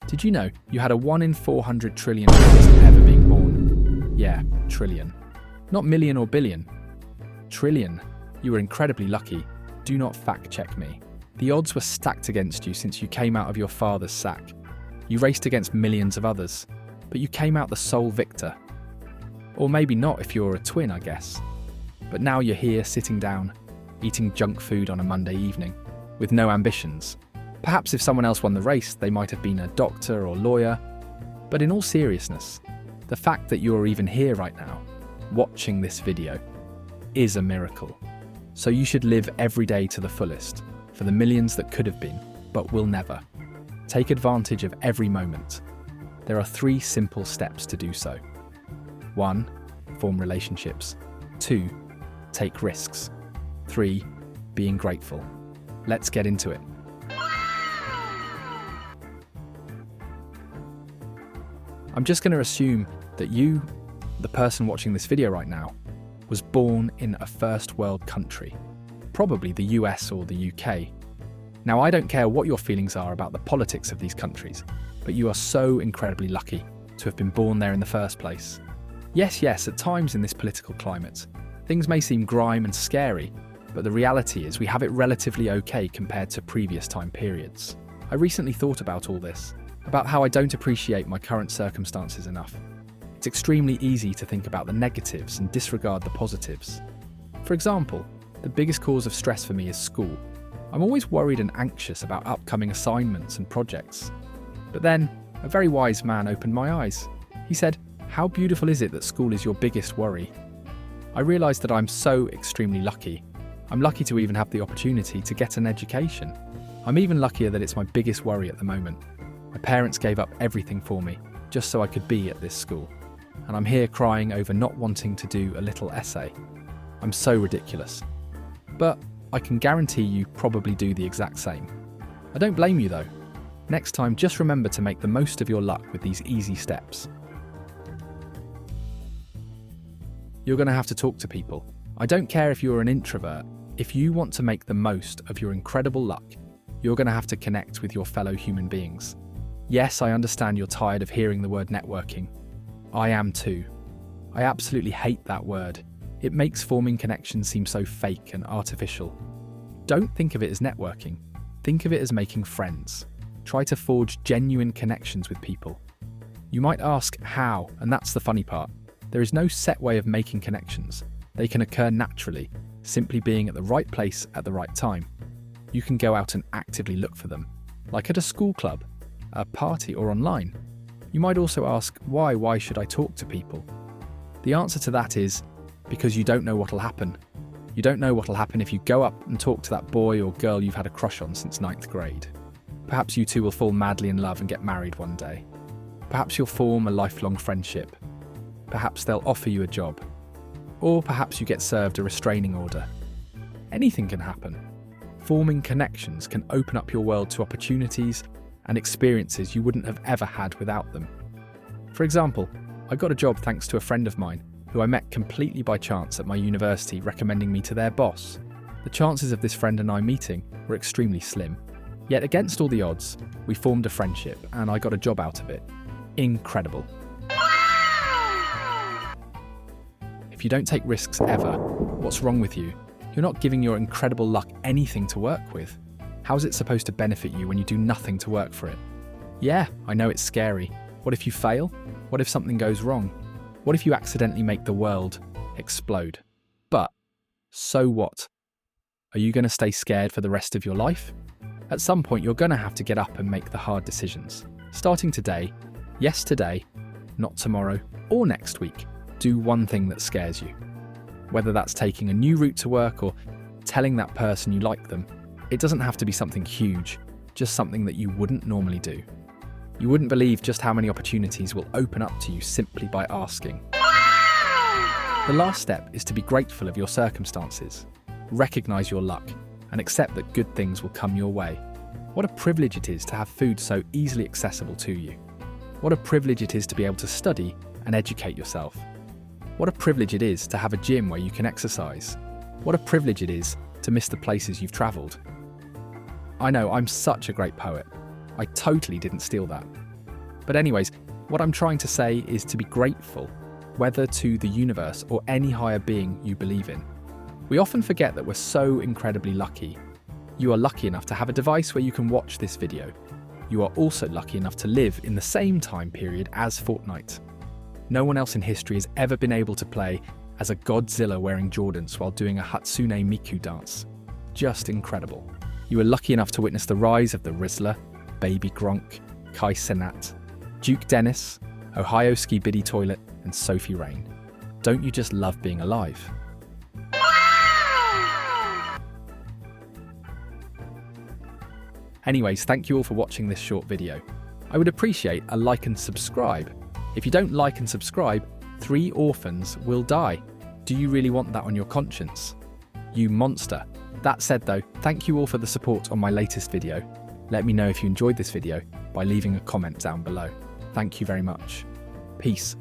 Did you know you had a 1 in 400 trillion chance of ever being born? Yeah, trillion. Not million or billion. Trillion. You were incredibly lucky. Do not fact-check me. The odds were stacked against you since you came out of your father's sack. You raced against millions of others, but you came out the sole victor. Or maybe not if you're a twin, I guess. But now you're here sitting down, eating junk food on a Monday evening, with no ambitions. Perhaps if someone else won the race, they might have been a doctor or lawyer. But in all seriousness, the fact that you're even here right now, watching this video, is a miracle. So you should live every day to the fullest, for the millions that could have been, but will never. Take advantage of every moment. There are 3 simple steps to do so. 1. Form relationships. 2. Take risks. 3. Being grateful. Let's get into it. I'm just going to assume that you, the person watching this video right now, was born in a first world country, probably the US or the UK. Now, I don't care what your feelings are about the politics of these countries, but you are so incredibly lucky to have been born there in the first place. Yes, at times in this political climate, things may seem grime and scary, but the reality is we have it relatively okay compared to previous time periods. I recently thought about all this, about how I don't appreciate my current circumstances enough. It's extremely easy to think about the negatives and disregard the positives. For example, the biggest cause of stress for me is school. I'm always worried and anxious about upcoming assignments and projects. But then, a very wise man opened my eyes. He said, "How beautiful is it that school is your biggest worry?" I realised that I'm so extremely lucky. I'm lucky to even have the opportunity to get an education. I'm even luckier that it's my biggest worry at the moment. My parents gave up everything for me, just so I could be at this school. And I'm here crying over not wanting to do a little essay. I'm so ridiculous. But I can guarantee you probably do the exact same. I don't blame you though. Next time, just remember to make the most of your luck with these easy steps. You're going to have to talk to people. I don't care if you're an introvert. If you want to make the most of your incredible luck, you're going to have to connect with your fellow human beings. Yes, I understand you're tired of hearing the word networking. I am too. I absolutely hate that word. It makes forming connections seem so fake and artificial. Don't think of it as networking. Think of it as making friends. Try to forge genuine connections with people. You might ask how, and that's the funny part. There is no set way of making connections. They can occur naturally, simply being at the right place at the right time. You can go out and actively look for them, like at a school club, a party, or online. You might also ask, why should I talk to people? The answer to that is, because you don't know what'll happen. You don't know what'll happen if you go up and talk to that boy or girl you've had a crush on since 9th grade. Perhaps you two will fall madly in love and get married one day. Perhaps you'll form a lifelong friendship. Perhaps they'll offer you a job. Or perhaps you get served a restraining order. Anything can happen. Forming connections can open up your world to opportunities and experiences you wouldn't have ever had without them. For example, I got a job thanks to a friend of mine who I met completely by chance at my university recommending me to their boss. The chances of this friend and I meeting were extremely slim. Yet against all the odds, we formed a friendship and I got a job out of it. Incredible. If you don't take risks ever, what's wrong with you? You're not giving your incredible luck anything to work with. How is it supposed to benefit you when you do nothing to work for it? Yeah, I know it's scary. What if you fail? What if something goes wrong? What if you accidentally make the world explode? But, so what? Are you going to stay scared for the rest of your life? At some point, you're going to have to get up and make the hard decisions. Starting today, yes today, not tomorrow or next week, do one thing that scares you. Whether that's taking a new route to work or telling that person you like them, it doesn't have to be something huge, just something that you wouldn't normally do. You wouldn't believe just how many opportunities will open up to you simply by asking. The last step is to be grateful of your circumstances. Recognise your luck and accept that good things will come your way. What a privilege it is to have food so easily accessible to you. What a privilege it is to be able to study and educate yourself. What a privilege it is to have a gym where you can exercise. What a privilege it is to miss the places you've travelled. I know, I'm such a great poet. I totally didn't steal that. But anyways, what I'm trying to say is to be grateful, whether to the universe or any higher being you believe in. We often forget that we're so incredibly lucky. You are lucky enough to have a device where you can watch this video. You are also lucky enough to live in the same time period as Fortnite. No one else in history has ever been able to play as a Godzilla wearing Jordans while doing a Hatsune Miku dance. Just incredible. You were lucky enough to witness the rise of the Rizzler, Baby Gronk, Kai Cenat, Duke Dennis, Ohio Ski Biddy Toilet, and Sophie Rain. Don't you just love being alive? Anyways, thank you all for watching this short video. I would appreciate a like and subscribe. If you don't like and subscribe, 3 orphans will die. Do you really want that on your conscience? You monster. That said though, thank you all for the support on my latest video. Let me know if you enjoyed this video by leaving a comment down below. Thank you very much. Peace.